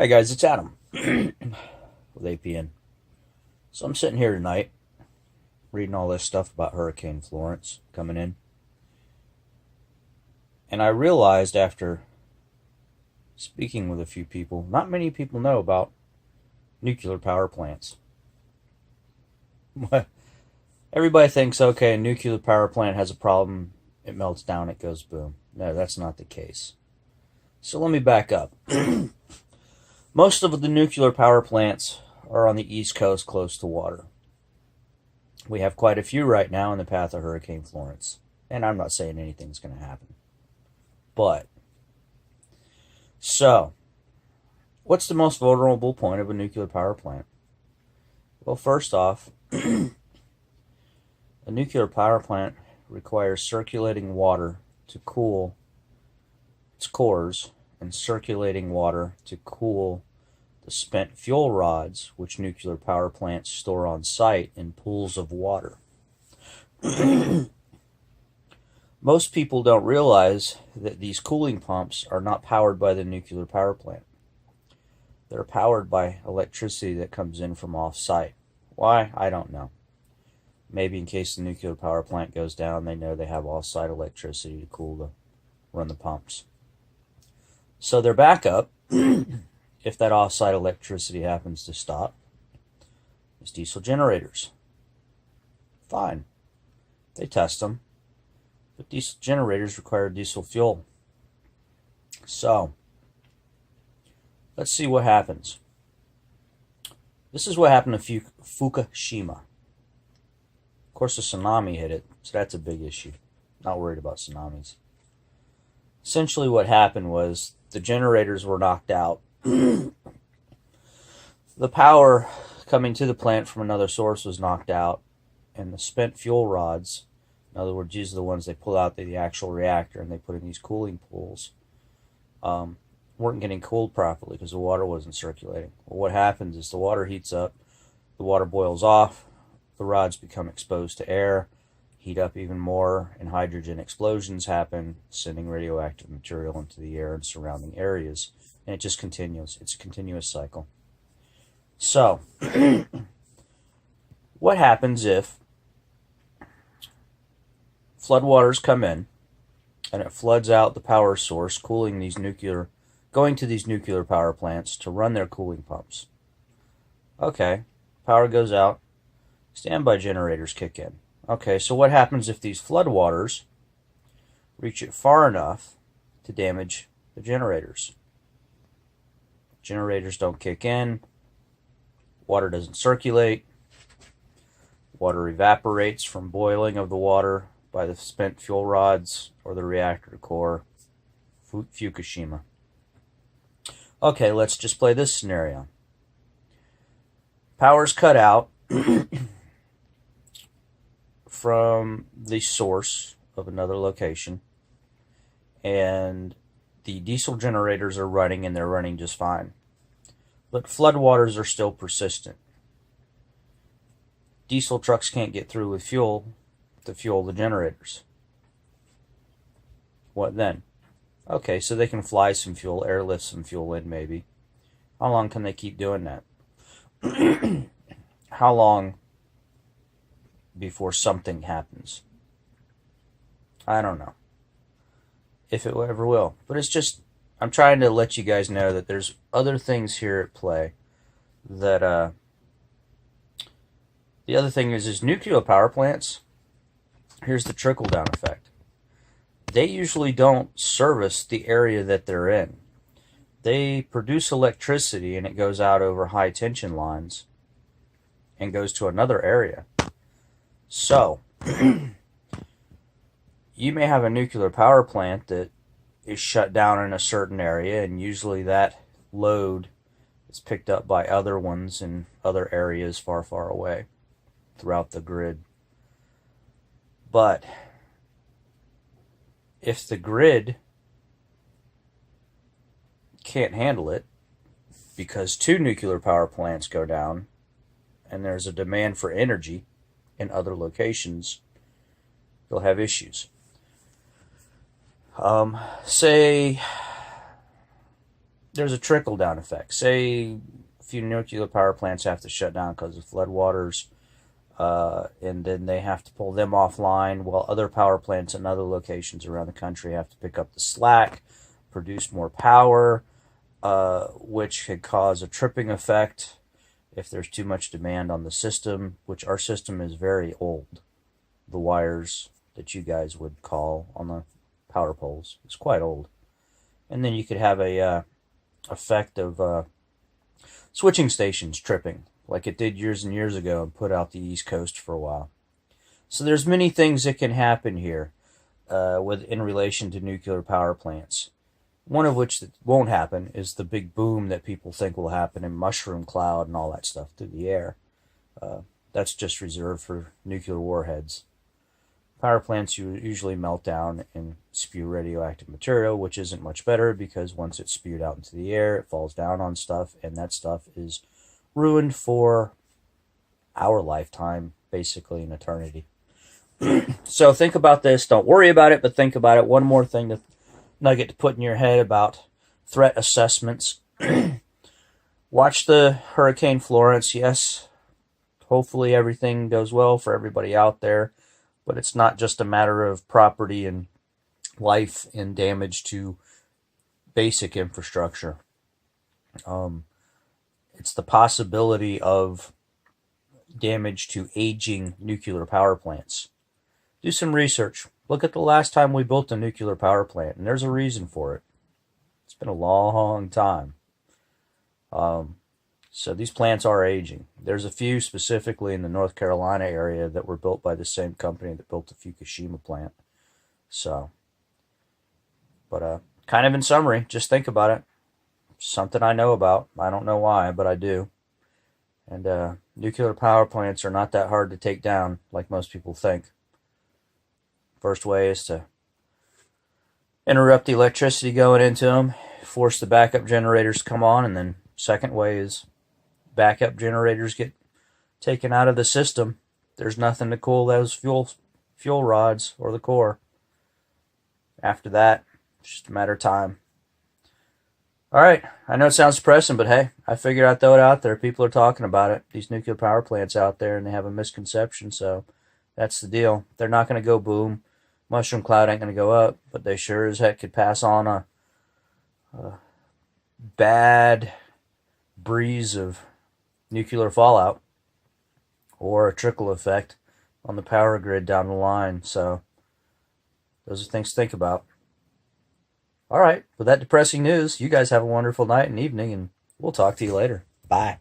Hey guys, it's Adam with APN. So I'm sitting here tonight reading all this stuff about Hurricane Florence coming in. And I realized after speaking with a few people, not many people know about nuclear power plants. Everybody thinks, okay, a nuclear power plant has a problem, it melts down, it goes boom. No, that's not the case. So let me back up. Most of the nuclear power plants are on the East Coast close to water. We have quite a few right now in the path of Hurricane Florence. And I'm not saying anything's going to happen. But, so, what's the most vulnerable point of a nuclear power plant? Well, first off, a nuclear power plant requires circulating water to cool its cores and circulating water to cool the spent fuel rods, which nuclear power plants store on site in pools of water. Most people don't realize that these cooling pumps are not powered by the nuclear power plant. They're powered by electricity that comes in from off-site. Why? I don't know. Maybe in case the nuclear power plant goes down, they know they have off-site electricity to run the pumps. So their backup, if that off-site electricity happens to stop, is diesel generators. Fine. They test them. But diesel generators require diesel fuel. So, let's see what happens. This is what happened to Fukushima. Of course, a tsunami hit it, so that's a big issue. Not worried about tsunamis. Essentially what happened was the generators were knocked out. The power coming to the plant from another source was knocked out, and the spent fuel rods, in other words, these are the ones they pull out the actual reactor and they put in these cooling pools, weren't getting cooled properly because the water wasn't circulating. Well, what happens is the water heats up, the water boils off, the rods become exposed to air, heat up even more, and hydrogen explosions happen, sending radioactive material into the air and surrounding areas. And it just continues. It's a continuous cycle. So, what happens if floodwaters come in and it floods out the power source going to these nuclear power plants to run their cooling pumps? Okay, power goes out, standby generators kick in. Okay, so what happens if these floodwaters reach it far enough to damage the generators? Generators don't kick in, water doesn't circulate, water evaporates from boiling of the water by the spent fuel rods or the reactor core. Fukushima. Okay, let's just play this scenario. Power's cut out from the source of another location, and the diesel generators are running and they're running just fine. But floodwaters are still persistent. Diesel trucks can't get through with fuel to fuel the generators. What then? Okay, so they can fly some fuel, airlift some fuel in maybe. How long can they keep doing that? How long before something happens? I don't know if it ever will. But it's just, I'm trying to let you guys know that there's other things here at play. That the other thing is nuclear power plants. Here's the trickle-down effect. They usually don't service the area that they're in. They produce electricity and it goes out over high tension lines and goes to another area. So, you may have a nuclear power plant that is shut down in a certain area, and usually that load is picked up by other ones in other areas far, far away throughout the grid. But if the grid can't handle it because two nuclear power plants go down and there's a demand for energy in other locations, you'll have issues. Say there's a trickle-down effect. Say a few nuclear power plants have to shut down because of floodwaters, and then they have to pull them offline, while other power plants in other locations around the country have to pick up the slack, produce more power, which could cause a tripping effect if there's too much demand on the system, which our system is very old. The wires that you guys would call on the power poles is quite old. And then you could have a effect of switching stations tripping, like it did years and years ago and put out the East Coast for a while. So there's many things that can happen here in relation to nuclear power plants. One of which that won't happen is the big boom that people think will happen in mushroom cloud and all that stuff through the air. That's just reserved for nuclear warheads. Power plants usually melt down and spew radioactive material, which isn't much better because once it's spewed out into the air, it falls down on stuff, and that stuff is ruined for our lifetime, basically an eternity. So think about this. Don't worry about it, but think about it. One more thing, to nugget to put in your head about threat assessments. Watch the Hurricane Florence. Yes, hopefully everything goes well for everybody out there. But it's not just a matter of property and life and damage to basic infrastructure. It's the possibility of damage to aging nuclear power plants. Do some research. Look at the last time we built a nuclear power plant, and there's a reason for it. It's been a long time. So these plants are aging. There's a few specifically in the North Carolina area that were built by the same company that built the Fukushima plant. So, but kind of in summary, just think about it. Something I know about. I don't know why, but I do. And nuclear power plants are not that hard to take down like most people think. First way is to interrupt the electricity going into them, force the backup generators to come on, and then second way is backup generators get taken out of the system. There's nothing to cool those fuel rods or the core. After that, it's just a matter of time. All right, I know it sounds depressing, but hey, I figured I'd throw it out there. People are talking about it. These nuclear power plants out there, and they have a misconception, so that's the deal. They're not going to go boom. Mushroom cloud ain't going to go up, but they sure as heck could pass on a bad breeze of nuclear fallout or a trickle effect on the power grid down the line. So those are things to think about. All right, with that depressing news, you guys have a wonderful night and evening, and we'll talk to you later. Bye.